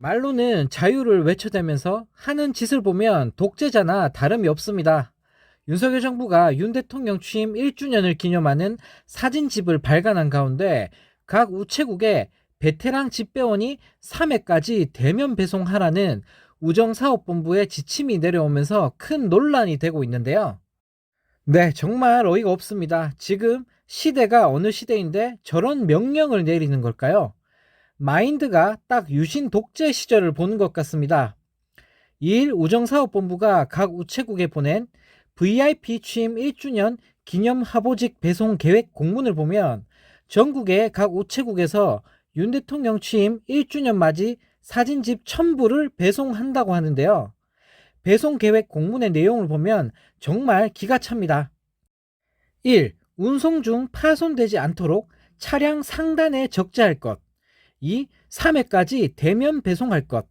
말로는 자유를 외쳐대면서 하는 짓을 보면 독재자나 다름이 없습니다. 윤석열 정부가 윤 대통령 취임 1주년을 기념하는 사진집을 발간한 가운데 각 우체국에 베테랑 집배원이 3회까지 대면 배송하라는 우정사업본부의 지침이 내려오면서 큰 논란이 되고 있는데요. 네, 정말 어이가 없습니다. 지금 시대가 어느 시대인데 저런 명령을 내리는 걸까요? 마인드가 딱 유신 독재 시절을 보는 것 같습니다. 2일 우정사업본부가 각 우체국에 보낸 VIP 취임 1주년 기념 하보직 배송 계획 공문을 보면 전국의 각 우체국에서 윤 대통령 취임 1주년 맞이 사진집 1000부를 배송한다고 하는데요. 배송 계획 공문의 내용을 보면 정말 기가 찹니다. 1. 운송 중 파손되지 않도록 차량 상단에 적재할 것. 2. 3회까지 대면 배송할 것.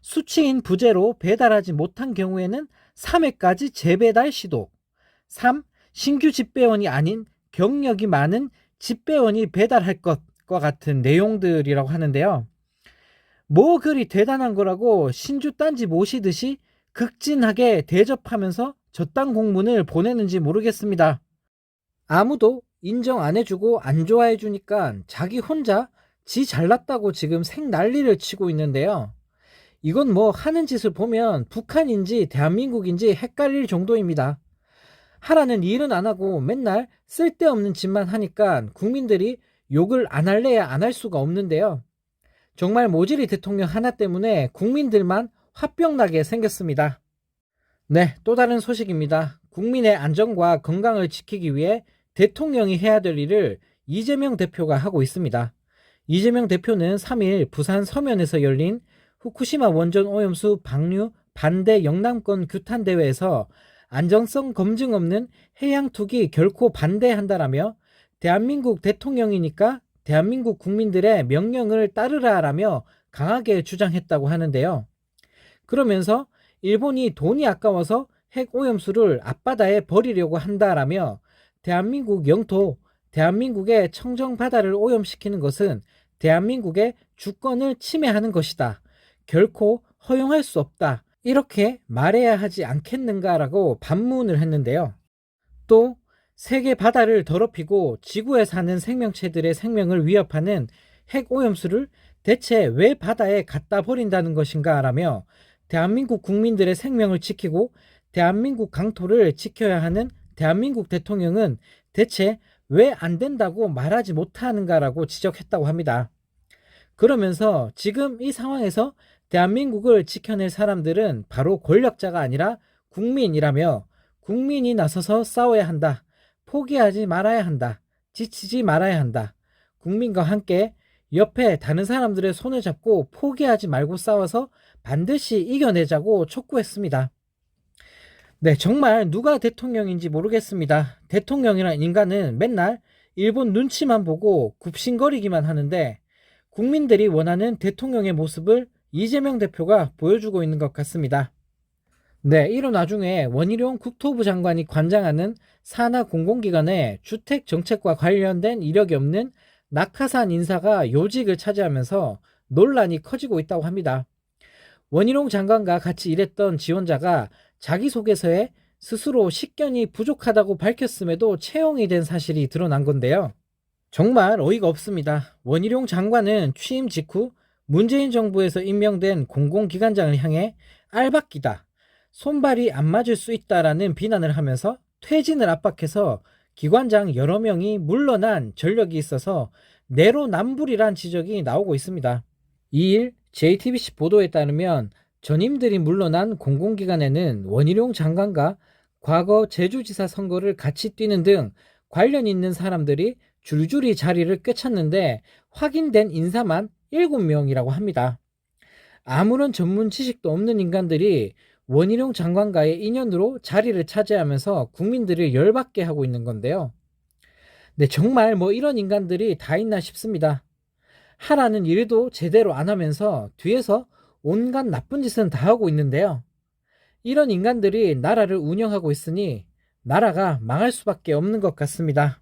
수치인 부재로 배달하지 못한 경우에는 3회까지 재배달 시도. 3. 신규 집배원이 아닌 경력이 많은 집배원이 배달할 것과 같은 내용들이라고 하는데요. 뭐 그리 대단한 거라고 신주 딴지 모시듯이 극진하게 대접하면서 저딴 공문을 보내는지 모르겠습니다. 아무도 인정 안 해주고 안 좋아해 주니까 자기 혼자 지 잘났다고 지금 생난리를 치고 있는데요. 이건 뭐 하는 짓을 보면 북한인지 대한민국인지 헷갈릴 정도입니다. 하라는 일은 안 하고 맨날 쓸데없는 짓만 하니까 국민들이 욕을 안 할래야 안 할 수가 없는데요. 정말 모질이 대통령 하나 때문에 국민들만 화병나게 생겼습니다. 네, 또 다른 소식입니다. 국민의 안전과 건강을 지키기 위해 대통령이 해야 될 일을 이재명 대표가 하고 있습니다. 이재명 대표는 3일 부산 서면에서 열린 후쿠시마 원전 오염수 방류 반대 영남권 규탄 대회에서 안정성 검증 없는 해양 투기 결코 반대한다라며 대한민국 대통령이니까 대한민국 국민들의 명령을 따르라라며 강하게 주장했다고 하는데요. 그러면서 일본이 돈이 아까워서 핵 오염수를 앞바다에 버리려고 한다라며 대한민국 영토, 대한민국의 청정바다를 오염시키는 것은 대한민국의 주권을 침해하는 것이다. 결코 허용할 수 없다. 이렇게 말해야 하지 않겠는가라고 반문을 했는데요. 또 세계 바다를 더럽히고 지구에 사는 생명체들의 생명을 위협하는 핵 오염수를 대체 왜 바다에 갖다 버린다는 것인가 라며 대한민국 국민들의 생명을 지키고 대한민국 강토를 지켜야 하는 대한민국 대통령은 대체 왜 안 된다고 말하지 못하는가라고 지적했다고 합니다. 그러면서 지금 이 상황에서 대한민국을 지켜낼 사람들은 바로 권력자가 아니라 국민이라며 국민이 나서서 싸워야 한다. 포기하지 말아야 한다. 지치지 말아야 한다. 국민과 함께 옆에 다른 사람들의 손을 잡고 포기하지 말고 싸워서 반드시 이겨내자고 촉구했습니다. 네, 정말 누가 대통령인지 모르겠습니다. 대통령이란 인간은 맨날 일본 눈치만 보고 굽신거리기만 하는데 국민들이 원하는 대통령의 모습을 이재명 대표가 보여주고 있는 것 같습니다. 네, 이런 와중에 원희룡 국토부 장관이 관장하는 산하 공공기관에 주택 정책과 관련된 이력이 없는 낙하산 인사가 요직을 차지하면서 논란이 커지고 있다고 합니다. 원희룡 장관과 같이 일했던 지원자가 자기소개서에 스스로 식견이 부족하다고 밝혔음에도 채용이 된 사실이 드러난 건데요. 정말 어이가 없습니다. 원희룡 장관은 취임 직후 문재인 정부에서 임명된 공공기관장을 향해 알박기다, 손발이 안 맞을 수 있다라는 비난을 하면서 퇴진을 압박해서 기관장 여러 명이 물러난 전력이 있어서 내로남불이란 지적이 나오고 있습니다. 2일 JTBC 보도에 따르면 전임들이 물러난 공공기관에는 원희룡 장관과 과거 제주지사 선거를 같이 뛰는 등 관련 있는 사람들이 줄줄이 자리를 꿰찼는데 확인된 인사만 7명이라고 합니다. 아무런 전문 지식도 없는 인간들이 원희룡 장관과의 인연으로 자리를 차지하면서 국민들을 열받게 하고 있는 건데요. 네, 정말 뭐 이런 인간들이 다 있나 싶습니다. 하라는 일도 제대로 안 하면서 뒤에서 온갖 나쁜 짓은 다 하고 있는데요. 이런 인간들이 나라를 운영하고 있으니 나라가 망할 수밖에 없는 것 같습니다.